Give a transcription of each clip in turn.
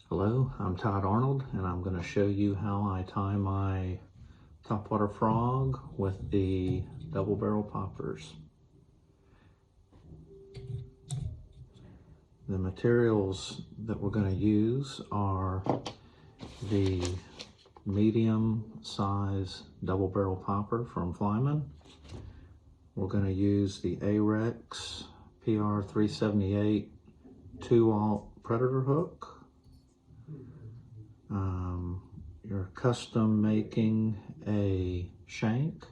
Hello, I'm Todd Arnold, and I'm going to show you how I tie my topwater frog with the double barrel poppers. The materials that we're going to use are the medium size double barrel popper from Flyman. We're going to use the Arex PR 378 2-aught predator hook. You're custom making a shank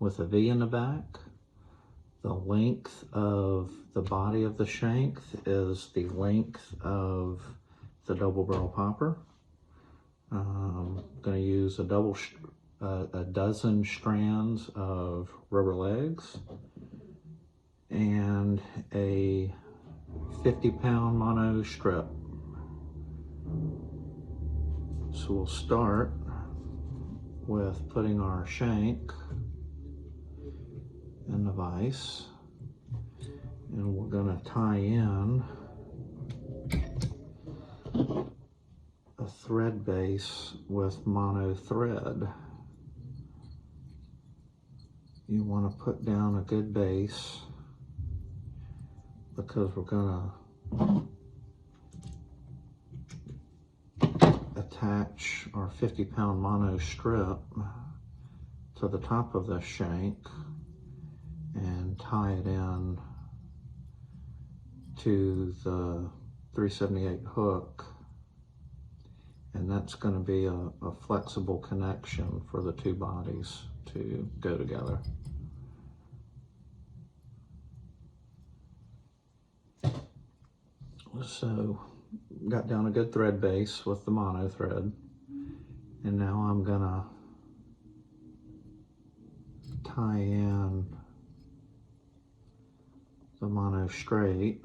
with a V in the back. The length of the body of the shank is the length of the double barrel popper. I'm going to use a dozen strands of rubber legs and a 50-pound mono strip. So we'll start with putting our shank in the vise, and we're going to tie in a thread base with mono thread. You want to put down a good base because we're going to attach our 50-pound mono strip to the top of the shank and tie it in to the 378 hook, and that's going to be a flexible connection for the two bodies to go together. So got down a good thread base with the mono thread, and now I'm gonna tie in the mono straight.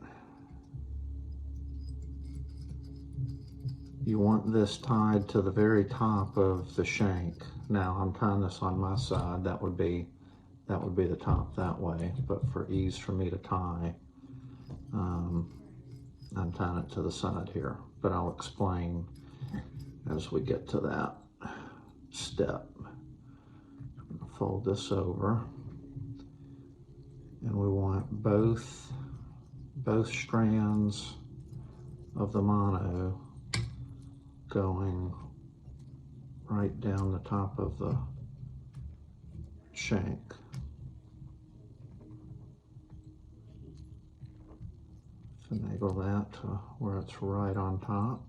You want this tied to the very top of the shank. Now I'm tying this on my side. That would be the top that way, but for ease for me to tie, I'm tying it to the side here, but I'll explain as we get to that step. I'm gonna fold this over, and we want both strands of the mono going right down the top of the shank. Finagle that to where it's right on top.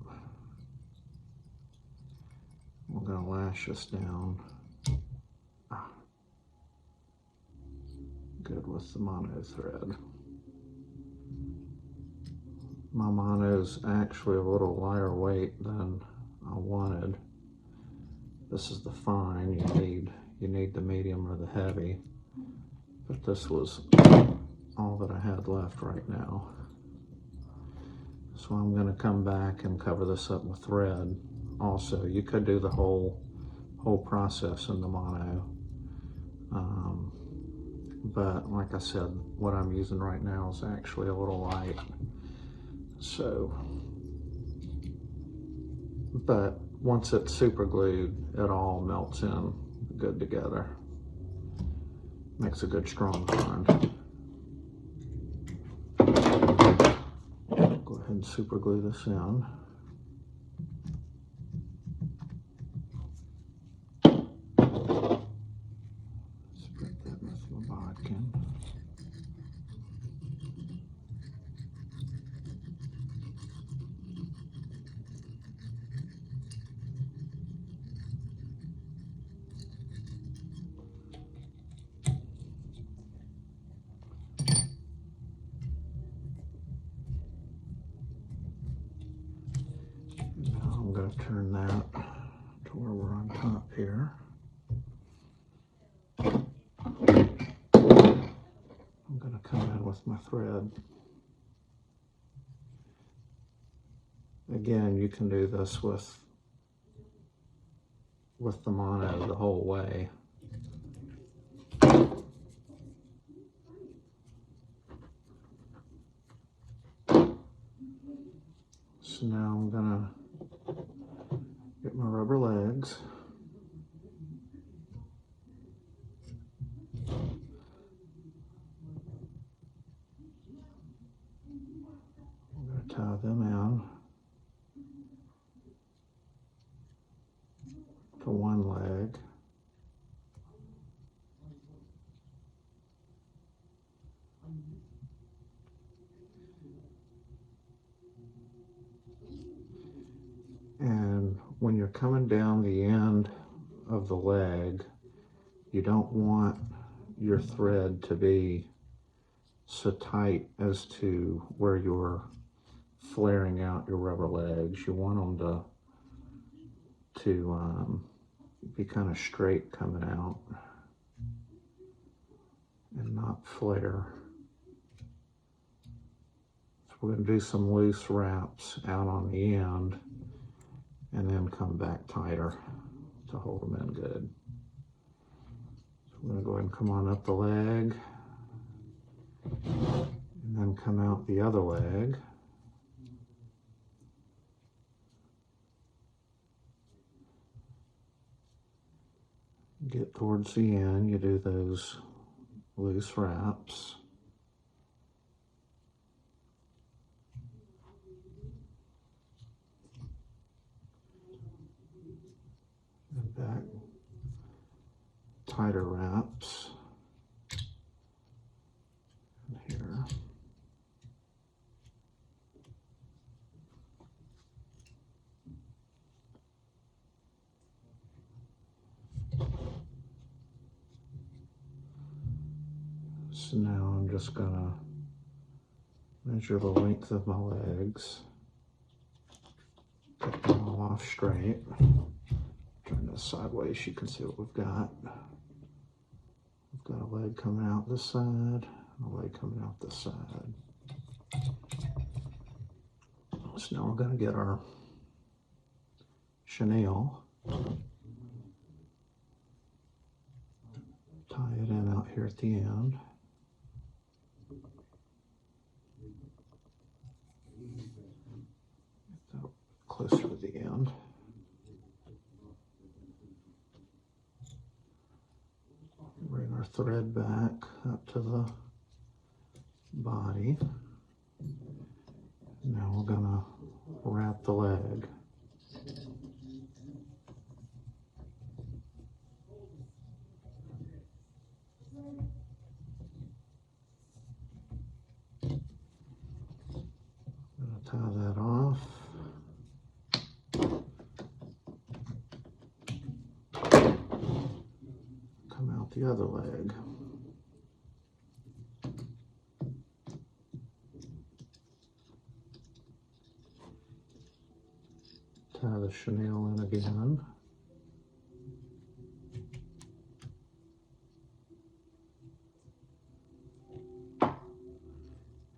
We're going to lash this down. Good with the mono thread. My mono's actually a little lighter weight than I wanted. This is the fine. You need the medium or the heavy, but this was all that I had left right now. So I'm going to come back and cover this up with thread. Also, you could do the whole process in the mono, but like I said, what I'm using right now is actually a little light. So, but once it's super glued, it all melts in good together. Makes a good strong bond. Go ahead and super glue this in. Spread that with my bodkin. Now I'm going to turn that to where we're on top here. I'm going to come in with my thread. Again, you can do this with the mono the whole way. So now I'm gonna Get my rubber legs. I'm going to tie them in to one leg. And when you're coming down the end of the leg, you don't want your thread to be so tight as to where you're flaring out your rubber legs. You want them to be kind of straight coming out and not flare. So we're going to do some loose wraps out on the end and then come back tighter to hold them in good. So I'm going to go ahead and come on up the leg and then come out the other leg. Get towards the end, you do those loose wraps. And back, tighter wraps. And here. So now I'm just gonna measure the length of my legs. Get them all off straight. Turn this sideways, you can see what we've got. We've got a leg coming out this side, and a leg coming out this side. So now we're gonna get our chenille. Tie it in out here at the end. Get that closer to the end. Bring our thread back up to the body. Now we're gonna wrap the leg. Tie that off. Come out the other leg. Tie the chenille in again.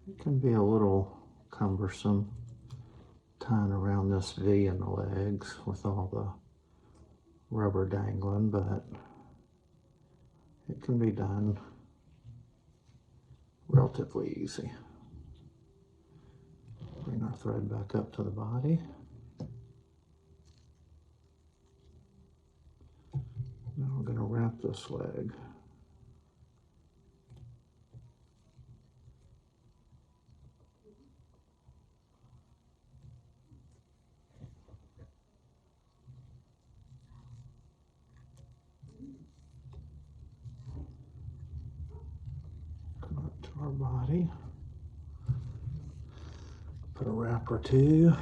It can be a little cumbersome tying around this V in the legs with all the rubber dangling, but it can be done relatively easy. Bring our thread back up to the body. Now we're going to wrap this leg. Come up to our body. Put a wrap or two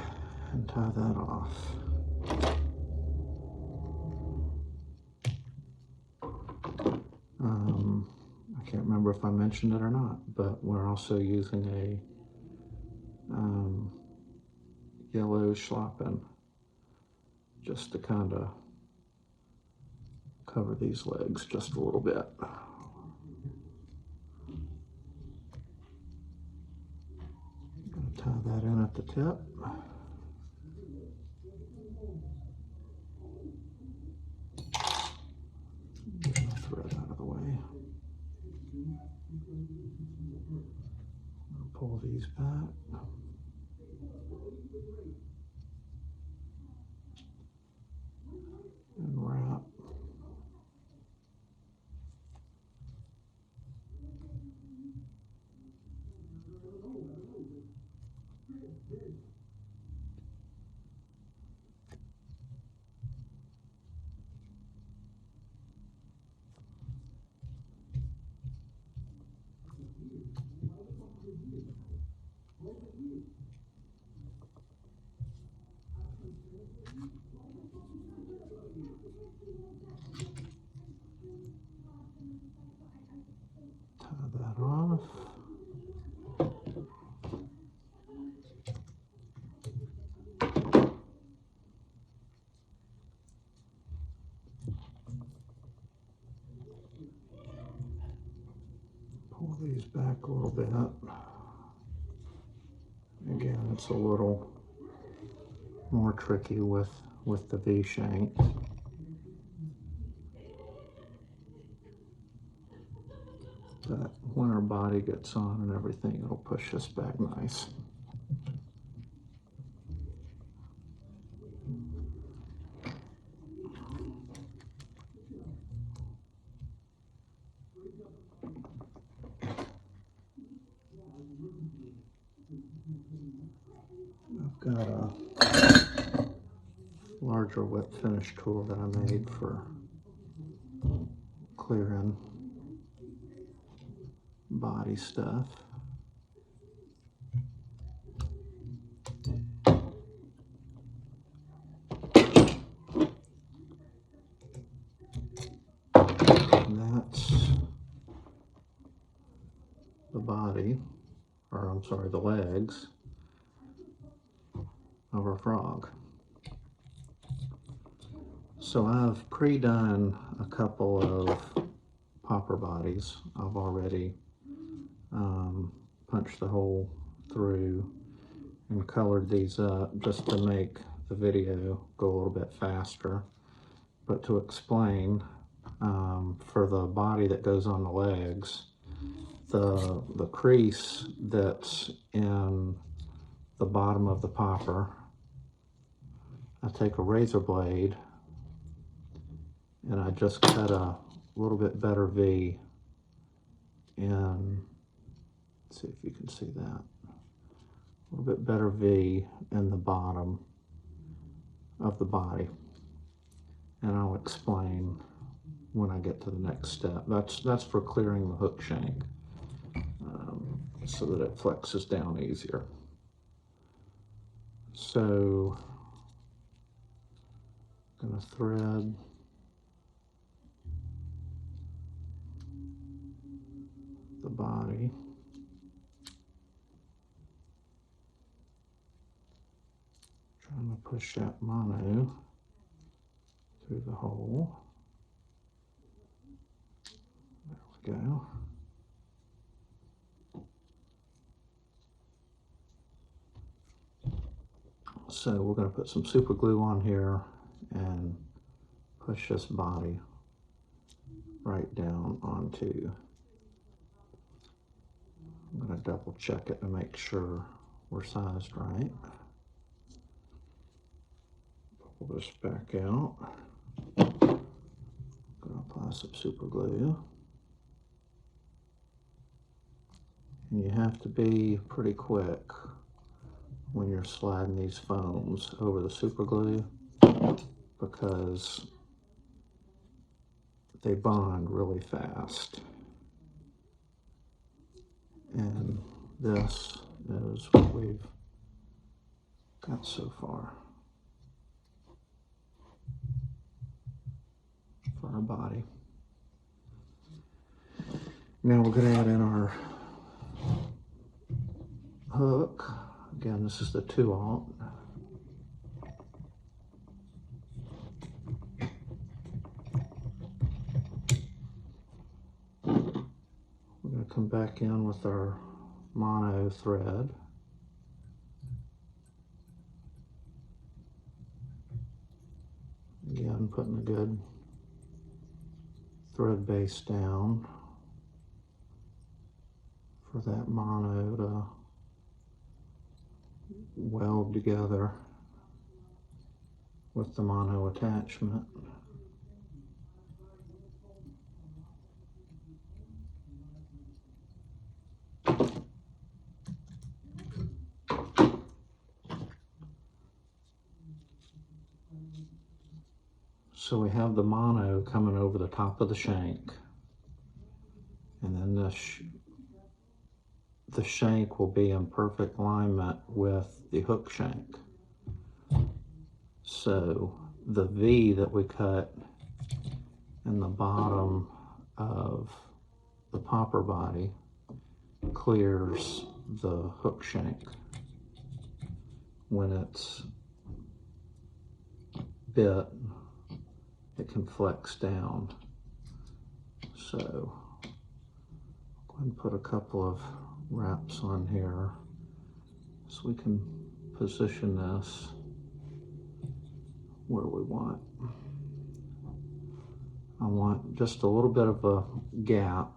and tie that off. I can't remember if I mentioned it or not, but we're also using a yellow schlappen just to kind of cover these legs just a little bit. I'm going to tie that in at the tip. Get my thread out of the way. I'll pull these back. Tie that off. Pull these back a little bit. Again, it's a little more tricky with the V shank. But when our body gets on and everything, it'll push us back nice. I've got a larger wet finish tool that I made for clearing body stuff. And that's the body, or I'm sorry, the legs of our frog. So I've pre-done a couple of popper bodies. I've already punched the hole through and colored these up just to make the video go a little bit faster. But to explain, for the body that goes on the legs, the crease that's in the bottom of the popper, I take a razor blade and I just cut a little bit better V in, let's see if you can see that, a little bit better V in the bottom of the body. And I'll explain when I get to the next step. That's for clearing the hook shank, so that it flexes down easier. So I'm gonna thread the body. Trying to push that mono through the hole. There we go. So we're going to put some super glue on here and push this body right down onto. I'm going to double check it to make sure we're sized right. Pull this back out. I'm going to apply some super glue. And you have to be pretty quick when you're sliding these foams over the super glue, because they bond really fast. And this is what we've got so far for our body. Now we're going to add in our hook. Again, this is the 2/0. We're going to come back in with our mono thread. Again, putting a good thread base down for that mono to weld together with the mono attachment. So we have the mono coming over the top of the shank, and then the shank will be in perfect alignment with the hook shank. So the V that we cut in the bottom of the popper body clears the hook shank. When it's bit, it can flex down. So go ahead and put a couple of wraps on here so we can position this where we want. I want just a little bit of a gap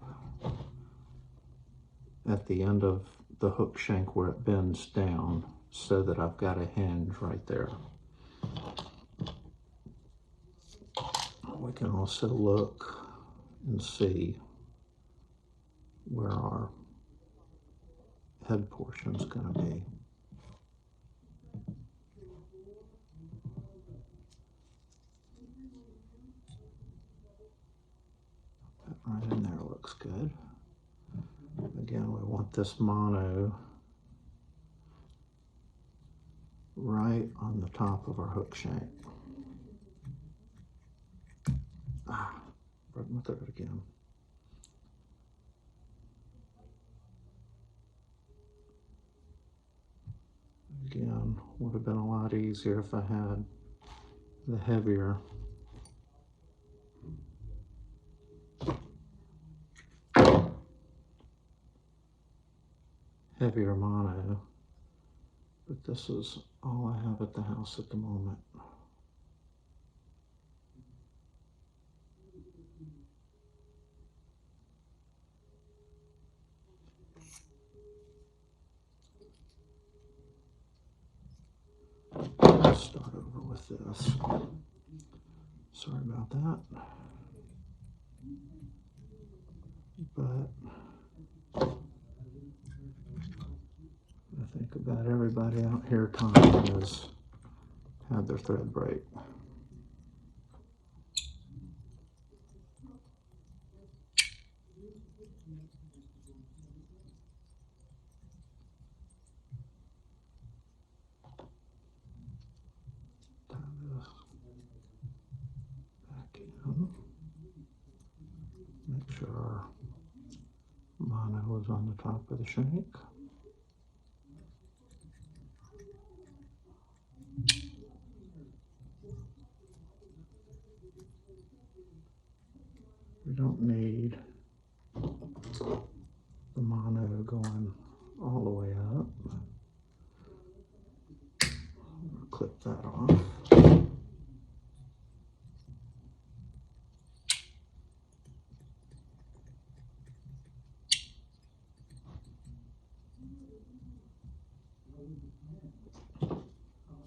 at the end of the hook shank where it bends down so that I've got a hinge right there. We can also look and see where our head portion is going to be. That right in there looks good. Again, we want this mono right on the top of our hook shank. Broke my thread again. Again, would have been a lot easier if I had the heavier mono, but this is all I have at the house at the moment. Let's start over with this. Sorry about that. But I think about everybody out here, Todd, has had their thread break. Tie this back in. Make sure our mono is on the top of the shank. We don't need the mono going all the way up. Clip that off.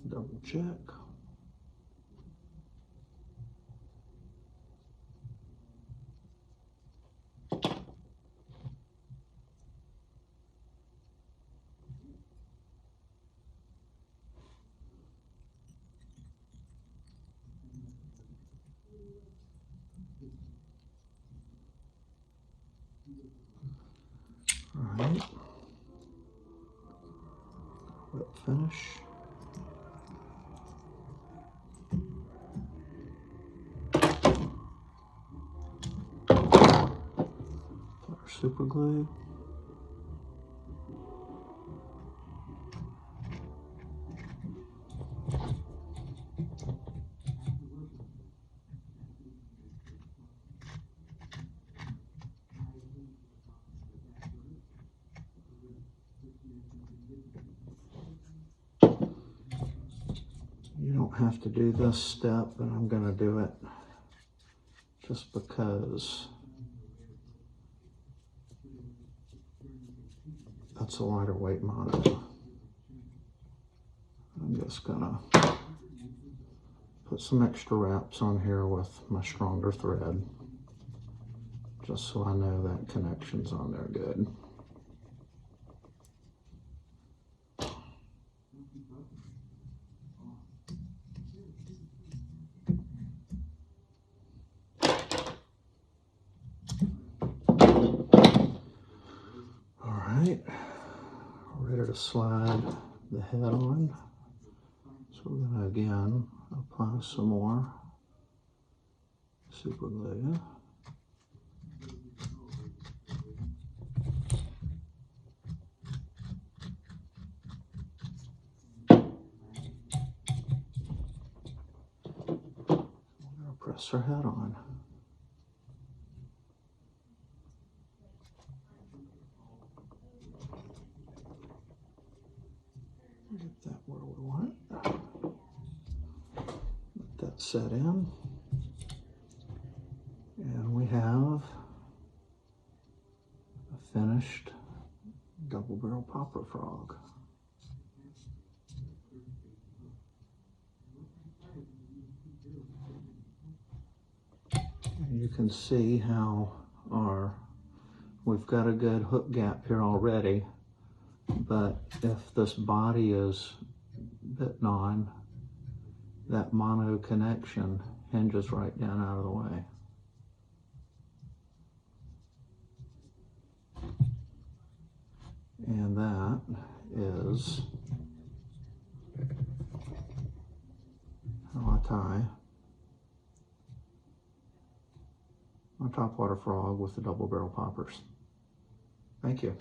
Double check. All right. Whip finish. Our super glue. You don't have to do this step, but I'm going to do it just because that's a lighter weight mono. I'm just going to put some extra wraps on here with my stronger thread, just so I know that connection's on there good. ready to slide the head on. So we're going to again apply some more super glue. We're going to press her head on. Get that where we want it. Let that set in. And we have a finished double barrel popper frog. And you can see how we've got a good hook gap here already, but if this body is bitten on, that mono connection hinges right down out of the way. And that is how I tie my topwater frog with the double barrel poppers. Thank you.